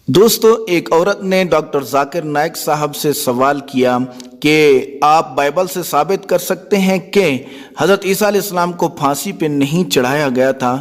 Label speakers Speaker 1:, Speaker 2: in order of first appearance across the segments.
Speaker 1: दोस्तों, एक औरत ने डॉक्टर जाकिर नाइक साहब से सवाल किया कि आप बाइबल से साबित कर सकते हैं कि हज़रत ईसा अलैहिस्सलाम को फांसी पे नहीं चढ़ाया गया था,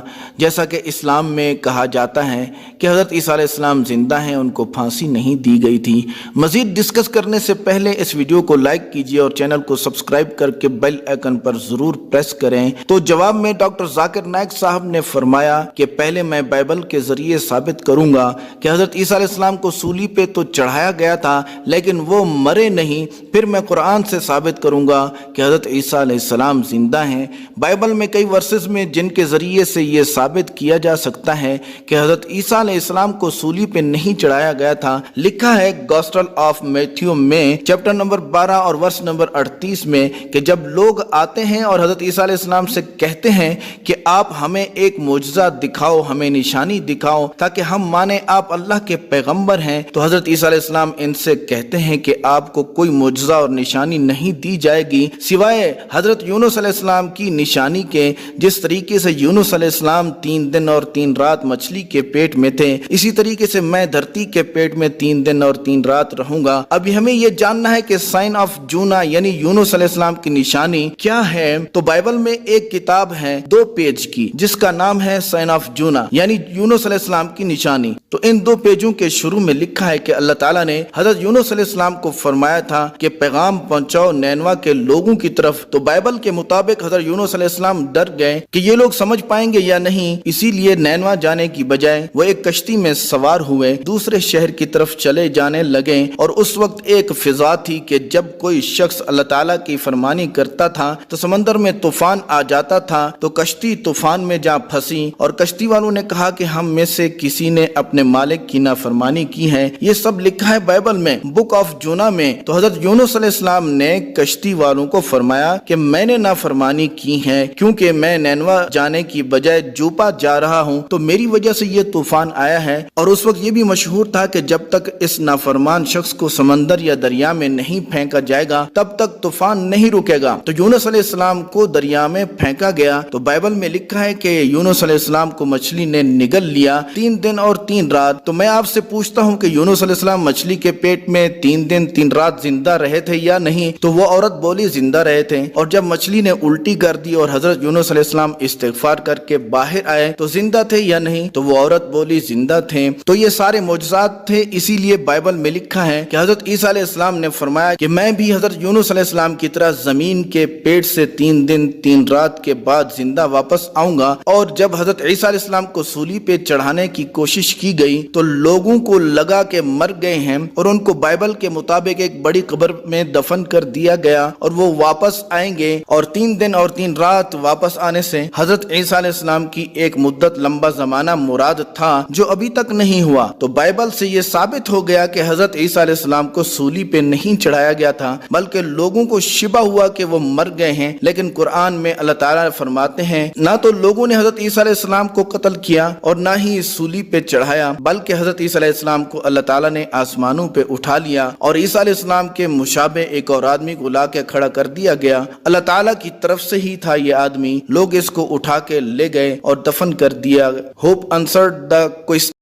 Speaker 1: जैसा कि इस्लाम में कहा जाता है कि हज़रत ईसा अलैहिस्सलाम ज़िंदा हैं, उनको फांसी नहीं दी गई थी। मज़ीद डिस्कस करने से पहले इस वीडियो को लाइक कीजिए और चैनल को सब्सक्राइब करके बेल आइकन पर ज़रूर प्रेस करें। तो जवाब में डॉक्टर जाकिर नाइक साहब ने फरमाया कि पहले मैं बाइबल के ज़रिए साबित करूँगा कि हज़रत ईसा अलैहिस्सलाम को सूली पे तो चढ़ाया गया था, लेकिन वो मरे नहीं। फिर मैं कुरान से साबित करूंगा कि हज़रत ईसा अलैहिस्सलाम जिंदा हैं। बाइबल में कई वर्सेस में जिनके ज़रिए से ये साबित किया जा सकता है कि हज़रत ईसा अलैहिस्सलाम को सूली पे नहीं चढ़ाया गया था। लिखा है गॉस्पेल ऑफ मैथ्यू में चैप्टर नंबर 12 और वर्स नंबर 38 में कि जब लोग आते हैं और हज़रत ईसा अलैहिस्सलाम से कहते हैं कि आप हमें एक मोजज़ा दिखाओ, हमें निशानी दिखाओ ताकि हम माने आप अल्लाह के पैगंबर हैं, तो हज़रत ईसा अलैहिस्सलाम इनसे कहते हैं कि आपको कोई मोजज़ा और निशानी नहीं दी जाएगी सिवाय हजरत यूनुस अलैहिस्सलाम की निशानी के। जिस तरीके से यूनुस अलैहिस्सलाम 3 दिन और 3 रात मछली के पेट में थे, इसी तरीके से मैं धरती के पेट में 3 दिन और 3 रात रहूंगा। अभी हमें यह जानना है कि साइन ऑफ जूना यानी यूनुस अलैहिस्सलाम की निशानी क्या है। तो बाइबल में एक किताब है 2 पेज की जिसका नाम है साइन ऑफ जूना यानी यूनुस अलैहिस्सलाम की निशानी। तो इन 2 पेजों के शुरू में लिखा है कि अल्लाह ताला ने हजरत यूनुस अलैहिस्सलाम को फरमाया था कि पैगाम पहुंचाओ नैनवा के लोगों की तरफ। तो बाइबल के मुताबिक हजरत यूनुस अलैहिस्सलाम डर गए कि ये लोग समझ पाएंगे या नहीं, इसीलिए नैनवा जाने की बजाय वो एक कश्ती में सवार हुए, दूसरे शहर की तरफ चले जाने लगे। और उस वक्त एक फिजा थी कि जब कोई शख्स अल्लाह ताला की फरमानी करता था तो समंदर में तूफान आ जाता था। तो कश्ती तूफान में जा फंसी और कश्ती वालों ने कहा कि हम में से किसी ने अपने मालिक की नाफरमानी की है। ये सब लिखा है बाइबल में बुक ऑफ जूना में। तो हजरत यूनुस अलैहिस्सलाम ने कश्ती वालों को फरमाया कि मैंने नाफरमानी की है, क्योंकि मैं नैनवा जाने की बजाय जोपा जा रहा हूँ, तो मेरी वजह से ये तूफान आया है। और उस वक्त ये भी मशहूर था कि जब तक इस नाफरमान शख्स को समंदर या दरिया में नहीं फेंका जाएगा तब तक तूफान नहीं रुकेगा। तो यूनुस अलैहिस्सलाम को दरिया में फेंका गया। तो बाइबल में लिखा है कि यूनुस अलैहिस्सलाम को मछली ने निगल लिया 3 दिन और 3 रात। तो मैं आपसे पूछता हूँ कि यूनुस अलैहिस्सलाम मछली के पेट में 3 दिन 3 रात जिंदा रहे थे या नहीं? तो वो औरत बोली जिंदा रहे थे। और जब मछली ने उल्टी कर दी और हजरत यूनुस अलैहिस्सलाम इस्तिगफार करके बाहर आए तो जिंदा थे या नहीं? तो वो औरत बोली जिंदा थे। तो ये सारे मौजज़ात थे। इसीलिए बाइबल में लिखा है कि हजरत ईसा अलैहिस्सलाम ने फरमाया कि मैं भी हजरत यूनुस अलैहिस्सलाम की तरह जमीन के पेट से 3 दिन 3 रात के बाद जिंदा वापस आऊंगा। और जब हजरत ईसा अलैहिस्सलाम को सूली पे चढ़ाने की कोशिश की गई तो लोगों को लगा के मर गए हैं और उनको बाइबल के मुताबिक एक बड़ी कब्र में दफन कर दिया गया और वो वापस आएंगे। और 3 दिन और 3 रात वापस आने से हजरत ईसा अलैहिस्सलाम की एक मुद्दत लंबा जमाना मुराद था जो अभी तक नहीं हुआ। तो बाइबल से ये साबित हो गया कि हजरत ईसा अलैहिस्सलाम को सूली पे नहीं चढ़ाया गया था, बल्कि लोगों को शिबा हुआ कि वो मर गए हैं। लेकिन कुरान में अल्लाह ताला फरमाते हैं ना तो लोगों ने हजरत ईसा अलैहिस्सलाम को कत्ल किया और ना ही सूली पे चढ़ाया, बल्कि हजरत ईसा अलैहिस्सलाम को अल्लाह ताला ने आसमानों पे उठा लिया और ईसा अलैहिस्सलाम के मुशाबे एक और आदमी को ला के खड़ा कर दिया गया। अल्लाह ताला की तरफ से ही था ये आदमी। लोग इसको उठा के ले गए और दफन कर दिया। Hope answered the question.